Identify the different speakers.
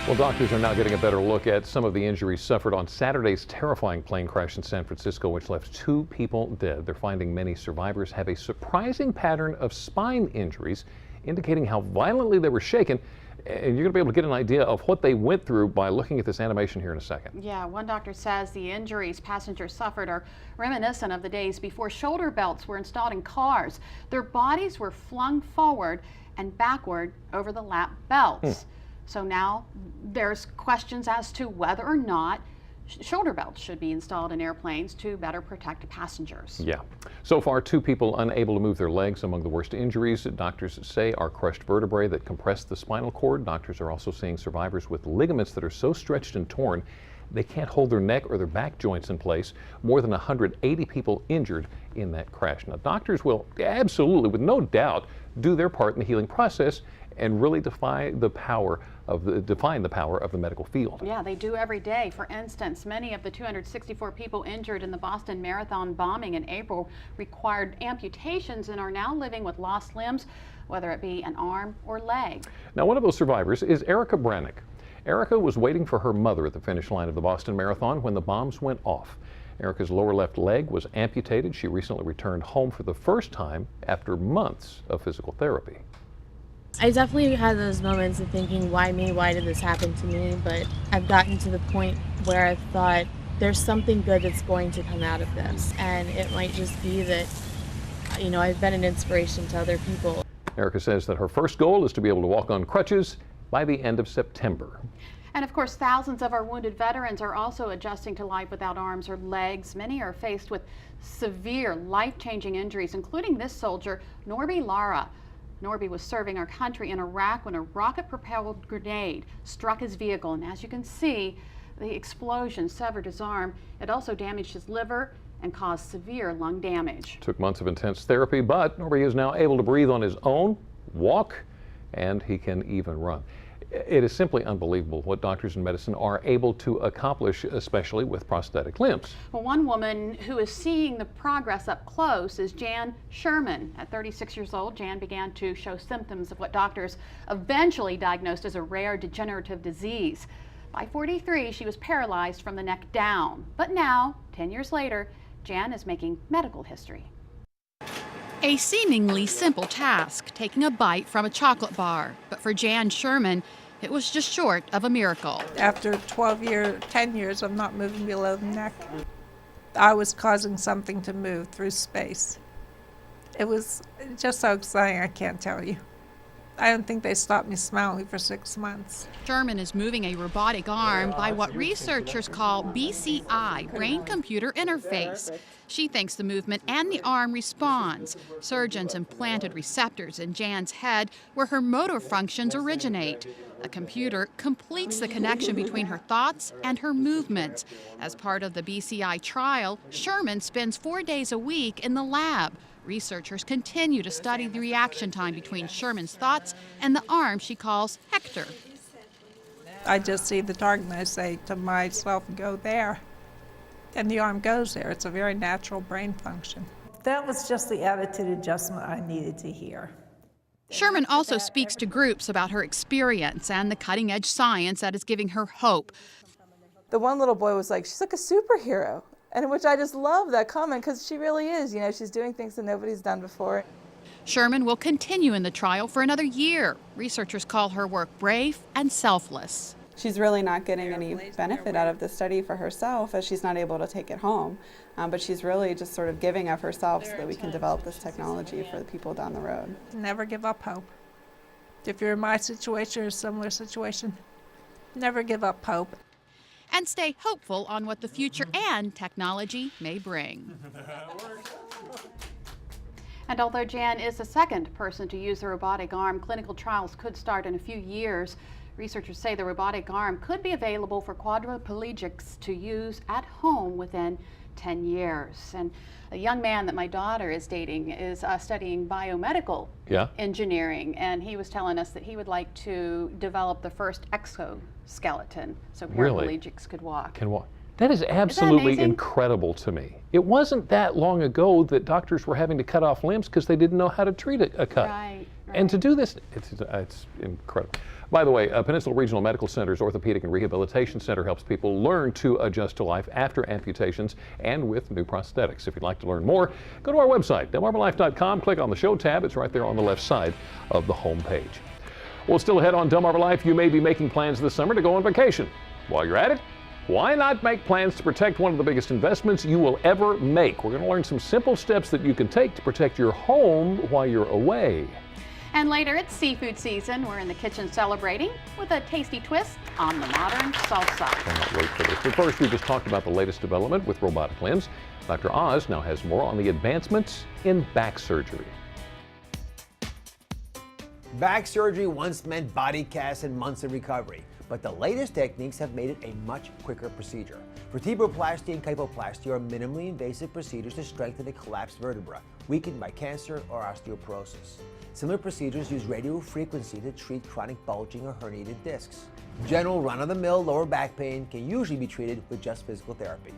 Speaker 1: Well, doctors are now getting a better look at some of the injuries suffered on Saturday's terrifying plane crash in San Francisco, which left 2 people dead. They're finding many survivors have a surprising pattern of spine injuries, indicating how violently they were shaken. And you're going to be able to get an idea of what they went through by looking at this animation here in a second.
Speaker 2: Yeah, one doctor says the injuries passengers suffered are reminiscent of the days before shoulder belts were installed in cars. Their bodies were flung forward and backward over the lap belts. So now there's questions as to whether or not shoulder belts should be installed in airplanes to better protect passengers.
Speaker 1: Yeah. So far, 2 people unable to move their legs. Among the worst injuries, doctors say, are crushed vertebrae that compress the spinal cord. Doctors are also seeing survivors with ligaments that are so stretched and torn they can't hold their neck or their back joints in place. More than 180 people injured in that crash. Now, doctors will absolutely, with no doubt, do their part in the healing process and really define the power of the medical field.
Speaker 2: Yeah, they do every day. For instance, many of the 264 people injured in the Boston Marathon bombing in April required amputations and are now living with lost limbs, whether it be an arm or leg.
Speaker 1: Now, one of those survivors is Erica Brannick. Erica was waiting for her mother at the finish line of the Boston Marathon when the bombs went off. Erica's lower left leg was amputated. She recently returned home for the first time after months of physical therapy.
Speaker 3: I definitely had those moments of thinking, why me? Why did this happen to me? But I've gotten to the point where I've thought there's something good that's going to come out of this. And it might just be that, you know, I've been an inspiration to other people.
Speaker 1: Erica says that her first goal is to be able to walk on crutches by the end of September.
Speaker 2: And of course, thousands of our wounded veterans are also adjusting to life without arms or legs. Many are faced with severe, life-changing injuries, including this soldier, Norby Lara. Norby was serving our country in Iraq when a rocket-propelled grenade struck his vehicle, and as you can see, the explosion severed his arm. It also damaged his liver and caused severe lung damage.
Speaker 1: Took months of intense therapy, but Norby is now able to breathe on his own, walk, and he can even run. It is simply unbelievable what doctors in medicine are able to accomplish, especially with prosthetic limbs.
Speaker 2: Well, one woman who is seeing the progress up close is Jan Sherman. At 36 years old, Jan began to show symptoms of what doctors eventually diagnosed as a rare degenerative disease. By 43, she was paralyzed from the neck down. But now, 10 years later, Jan is making medical history.
Speaker 4: A seemingly simple task, taking a bite from a chocolate bar. But for Jan Sherman, it was just short of a miracle.
Speaker 5: After 10 years of not moving below the neck, I was causing something to move through space. It was just so exciting, I can't tell you. I don't think they stopped me smiling for 6 months.
Speaker 4: Sherman is moving a robotic arm by what researchers call BCI, brain-computer interface. She thinks the movement and the arm responds. Surgeons implanted receptors in Jan's head where her motor functions originate. A computer completes the connection between her thoughts and her movements. As part of the BCI trial, Sherman spends 4 days a week in the lab. Researchers continue to study the reaction time between Sherman's thoughts and the arm she calls Hector.
Speaker 5: I just see the target and I say to myself, go there. And the arm goes there. It's a very natural brain function.
Speaker 6: That was just the attitude adjustment I needed to hear.
Speaker 4: Sherman also speaks to groups about her experience and the cutting-edge science that is giving her hope.
Speaker 7: The one little boy was like, she's like a superhero. And which I just love that comment because she really is. You know, she's doing things that nobody's done before.
Speaker 4: Sherman will continue in the trial for another year. Researchers call her work brave and selfless.
Speaker 8: She's really not getting any benefit out of the study for herself as she's not able to take it home. But she's really just sort of giving of herself so that we can develop this technology for the people down the road.
Speaker 5: Never give up hope. If you're in my situation or a similar situation, never give up hope.
Speaker 4: And stay hopeful on what the future and technology may bring.
Speaker 2: And although Jan is the second person to use the robotic arm, clinical trials could start in a few years. Researchers say the robotic arm could be available for quadriplegics to use at home within 10 years. And a young man that my daughter is dating is studying biomedical engineering, and he was telling us that he would like to develop the first exoskeleton so paraplegics could walk.
Speaker 1: Can walk. That is absolutely
Speaker 2: Isn't that amazing?
Speaker 1: incredible to me. It wasn't that long ago that doctors were having to cut off limbs because they didn't know how to treat a cut.
Speaker 2: Right.
Speaker 1: And to do this, it's incredible. By the way, Peninsula Regional Medical Center's Orthopedic and Rehabilitation Center helps people learn to adjust to life after amputations and with new prosthetics. If you'd like to learn more, go to our website, delmarvalife.com, click on the show tab. It's right there on the left side of the home page. Well, still ahead on Delmarva Life, you may be making plans this summer to go on vacation. While you're at it, why not make plans to protect one of the biggest investments you will ever make? We're going to learn some simple steps that you can take to protect your home while you're away.
Speaker 2: And later, it's seafood season. We're in the kitchen celebrating with a tasty twist on the modern salsa.
Speaker 1: Cannot wait for this. But first, we just talked about the latest development with robotic limbs. Dr. Oz now has more on the advancements in back surgery.
Speaker 9: Back surgery once meant body casts and months of recovery, but the latest techniques have made it a much quicker procedure. Vertebroplasty and kyphoplasty are minimally invasive procedures to strengthen a collapsed vertebra, weakened by cancer or osteoporosis. Similar procedures use radio frequency to treat chronic bulging or herniated discs. General run-of-the-mill lower back pain can usually be treated with just physical therapy.